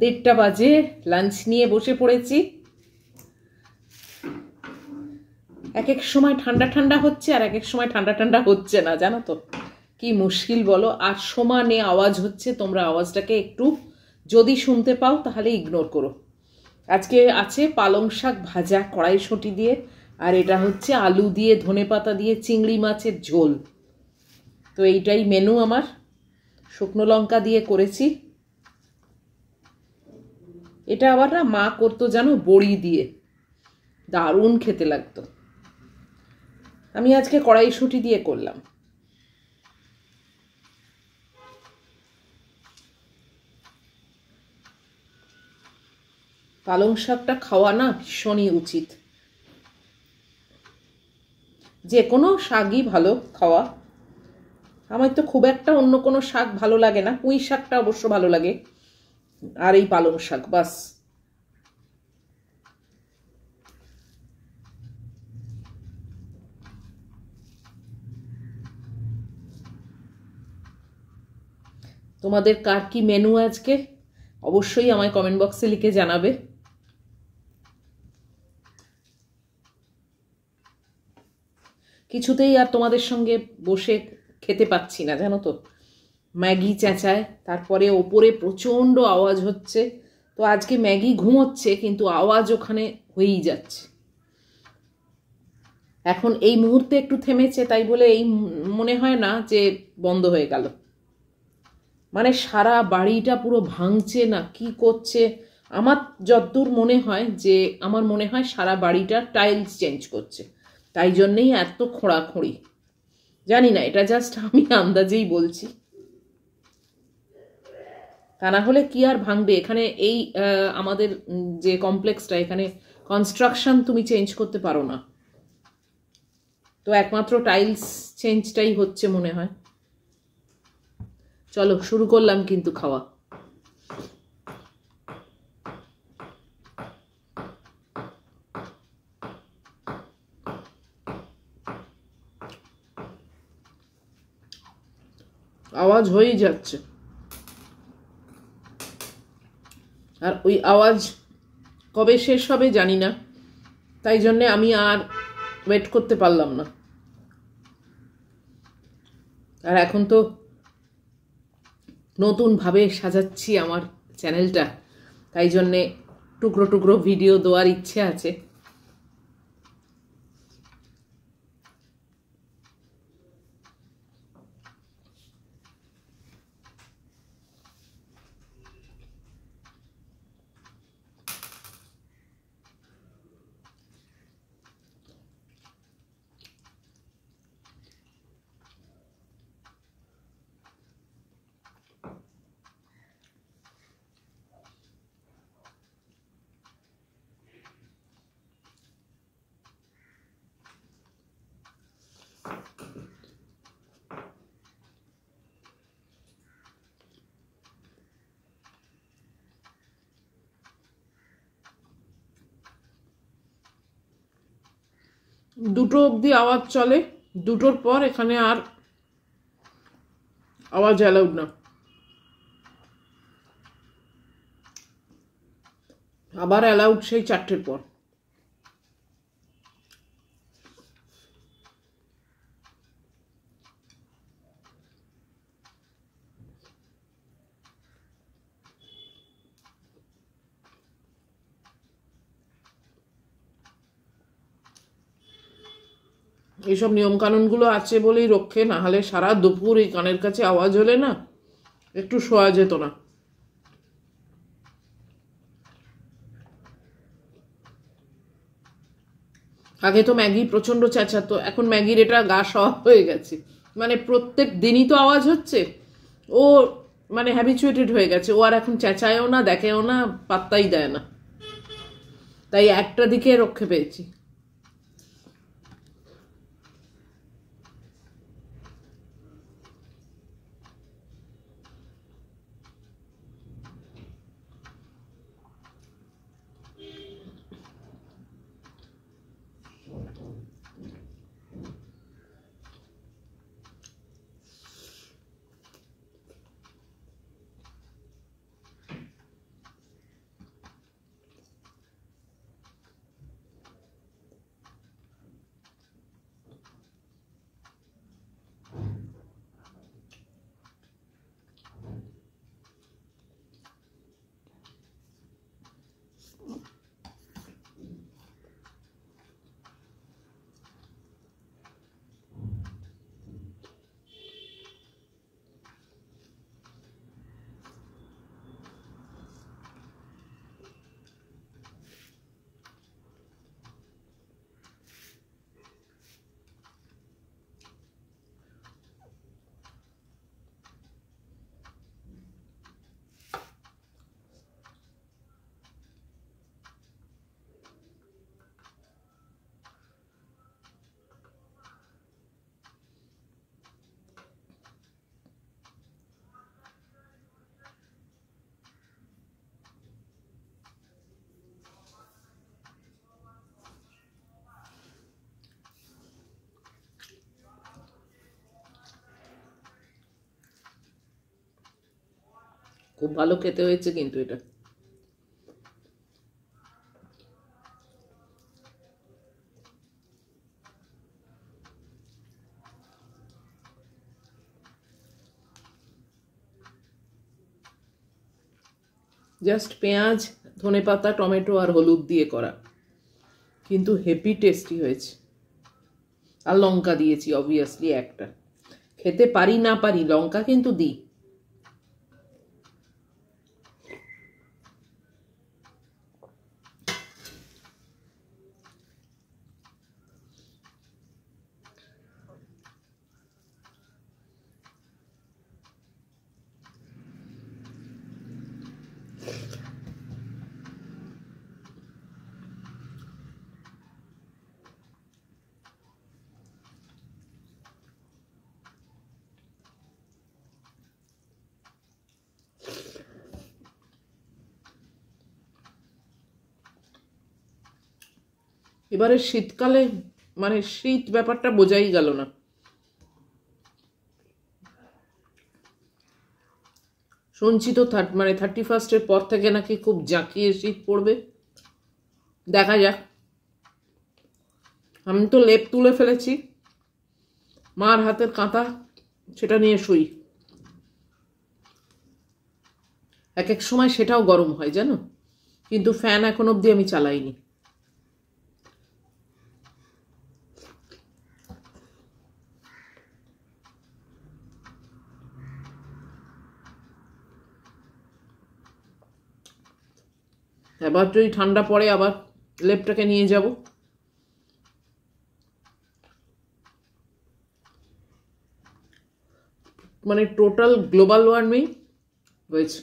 1:30 বাজে, লাঞ্চ নিয়ে বসে পড়েছি। এক এক সময় ঠান্ডা ঠান্ডা হচ্ছে আর এক এক সময় ঠান্ডা ঠান্ডা হচ্ছে না, জানো তো কি মুশকিল বলো। আর সমানে আওয়াজ হচ্ছে, তোমরা আওয়াজটাকে একটু যদি শুনতে পাও তাহলে ইগনোর করো। আজকে আছে পালং শাক ভাজা কড়াইশুঁটি দিয়ে, আর এটা হচ্ছে আলু দিয়ে ধনেপাতা দিয়ে চিংড়ি মাছের ঝোল। তো এইটাই মেনু আমার। শুকনো লঙ্কা দিয়ে করেছি। এটা আবার না মা করতো জানো বড়ি দিয়ে, দারুণ খেতে লাগতো। আমি আজকে কড়াইশুঁটি দিয়ে করলাম। পালং শাকটা খাওয়া না ভীষণই উচিত, যে কোনো শাকই ভালো খাওয়া। আমার তো খুব একটা অন্য কোনো শাক ভালো লাগে না, পুঁই শাকটা অবশ্য ভালো লাগে, আর এই পালং শাক বাস। তোমাদের কার কি মেনু আজকে অবশ্যই আমায় কমেন্ট বক্সে লিখে জানাবে। কিছুতেই আর তোমাদের সঙ্গে বসে খেতে পাচ্ছি না, জানো তো। ম্যাগি চেঁচায়, তারপরে ওপরে প্রচণ্ড আওয়াজ হচ্ছে। তো আজকে ম্যাগি ঘুমোচ্ছে কিন্তু আওয়াজ ওখানে হয়েই যাচ্ছে। এখন এই মুহূর্তে একটু থেমেছে, তাই বলে এই মনে হয় না যে বন্ধ হয়ে গেল। মানে সারা বাড়িটা পুরো ভাঙছে না কি করছে। আমার যতদূর মনে হয় যে আমার মনে হয় সারা বাড়িটা টাইলস চেঞ্জ করছে, তাই জন্যেই এত খোঁড়াখুঁড়ি। জানি না, এটা জাস্ট আমি আন্দাজেই বলছি। তা না হলে কি আর ভাঙবে। এখানে এই আমাদের যে কমপ্লেক্সটা, এখানে কনস্ট্রাকশন তুমি চেঞ্জ করতে পারো না। তো একমাত্র টাইলস চেঞ্জটাই হচ্ছে মনে হয়। চলো শুরু করলাম কিন্তু খাওয়া। আওয়াজ হয়েই যাচ্ছে, আর ওই আওয়াজ কবে শেষ হবে জানি না, তাই জন্যে আমি আর ওয়েট করতে পারলাম না। আর এখন তো নতুনভাবে সাজাচ্ছি আমার চ্যানেলটা, তাই জন্যে টুকরো টুকরো ভিডিও দেওয়ার ইচ্ছে আছে। দুটো অবধি আওয়াজ চলে, দুটোর পর এখানে আর আওয়াজ অ্যালাউড না। আবার অ্যালাউড সেই 4টের পর। এইসব নিয়মকানুনগুলো আছে বলেই রক্ষে, না হলে সারা দুপুর এই কানের কাছে আওয়াজ হলে না একটু শোয়া যেত না। আগে তো ম্যাগি প্রচণ্ড চেঁচাতো, এখন ম্যাগির এটা গা সওয়া হয়ে গেছে। মানে প্রত্যেক দিনই তো আওয়াজ হচ্ছে, ও মানে হ্যাবিচুয়েটেড হয়ে গেছে। ও আর এখন চেঁচায়ও না, দেখেও না, পাত্তাই দেয় না। তাই একটা দিকে রক্ষে পেয়েছি। খুব ভালো খেতে হয়েছে কিন্তু এটা। জাস্ট পেঁয়াজ, ধনেপাতা, টমেটো আর হলুদ দিয়ে করা, কিন্তু হেভি টেস্টি হয়েছে। আর লঙ্কা দিয়েছি অবভিয়াসলি একটা, খেতে পারি না পারি লঙ্কা কিন্তু দিই। এবারে শীতকালে মানে শীত ব্যাপারটা বোঝাই গেল না। শুনছি তো 31 পর থেকে নাকি খুব জাঁকিয়ে শীত পড়বে, দেখা যাক। আমি তো লেপ তুলে ফেলেছি, মার হাতের কাঁথা, সেটা নিয়ে শুই। এক এক সময় সেটাও গরম হয় জানো, কিন্তু ফ্যান এখন অবধি আমি চালাইনি। এবার যদি ঠান্ডা পড়ে আবার লেপটাকে নিয়ে যাব। মানে টোটাল গ্লোবাল ওয়ার্মিং হয়েছে।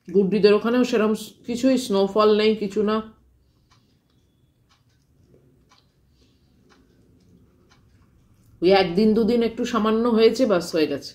গুড্ডিদের ওখানেও সেরকম কিছুই স্নোফল নেই, কিছু না। ওই একদিন দুদিন একটু সামান্য হয়েছে, বাস হয়ে গেছে।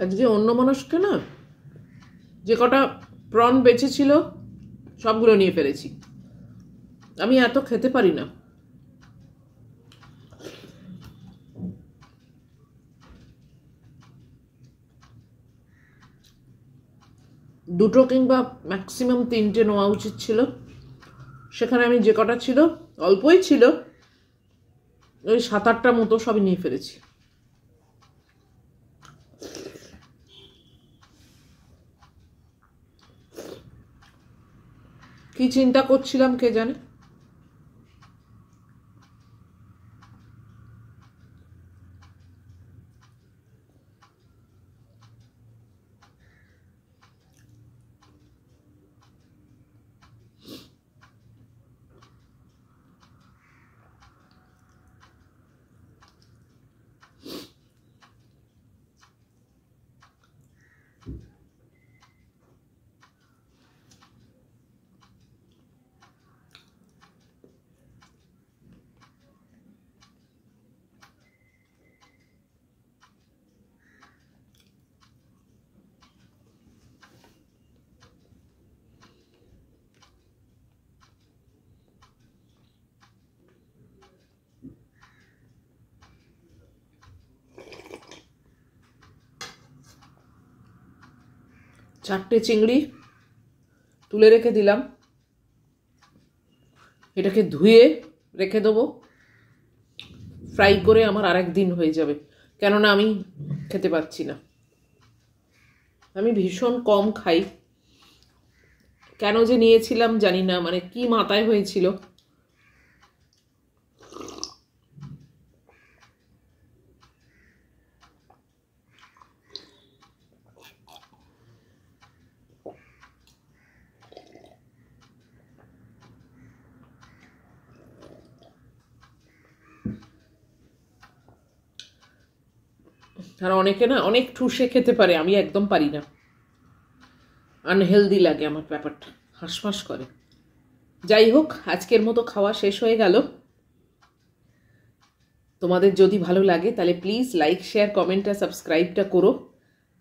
আজকে অন্যমনস্কে না যে কটা প্রন বেঁচে ছিল সবগুলো নিয়ে ফেলেছি। আমি এত খেতে পারি না। দুটো কিংবা ম্যাক্সিমাম 3টে নেওয়া উচিত ছিল, সেখানে আমি যে কটা ছিল, অল্পই ছিল, ওই 7-8টা মতো সবই নিয়ে ফেলেছি। কি চিন্তা করছিলাম কে জানে। চারটে চিংড়ি তুলে রেখে দিলাম, এটাকে ধুয়ে রেখে দেবো ফ্রাই করে আমার আরেক দিন হয়ে যাবে, কেননা আমি খেতে পাচ্ছি না। আমি ভীষণ কম খাই, কেন যে নিয়েছিলাম জানি না, মানে কি মাথায় হয়েছিল। আর অনেকে না অনেক ঠুসে খেতে পারে, আমি একদম পারি না, আনহেলদি লাগে আমার ব্যাপারটা, হাঁসফাঁস করে। যাই হোক, আজকের মতো খাওয়া শেষ হয়ে গেল। তোমাদের যদি ভালো লাগে তাহলে প্লিজ লাইক, শেয়ার, কমেন্ট আর সাবস্ক্রাইবটা করো।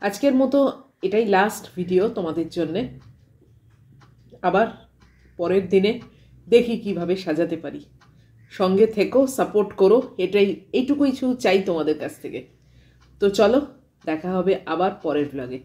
আজকের মতো এটাই লাস্ট ভিডিও তোমাদের জন্যে। আবার পরের দিনে দেখি কিভাবে সাজাতে পারি। সঙ্গে থেকো, সাপোর্ট করো, এইটুকুই চাই তোমাদের কাছ থেকে। তো চলো, দেখা হবে আবার পরের ব্লগে।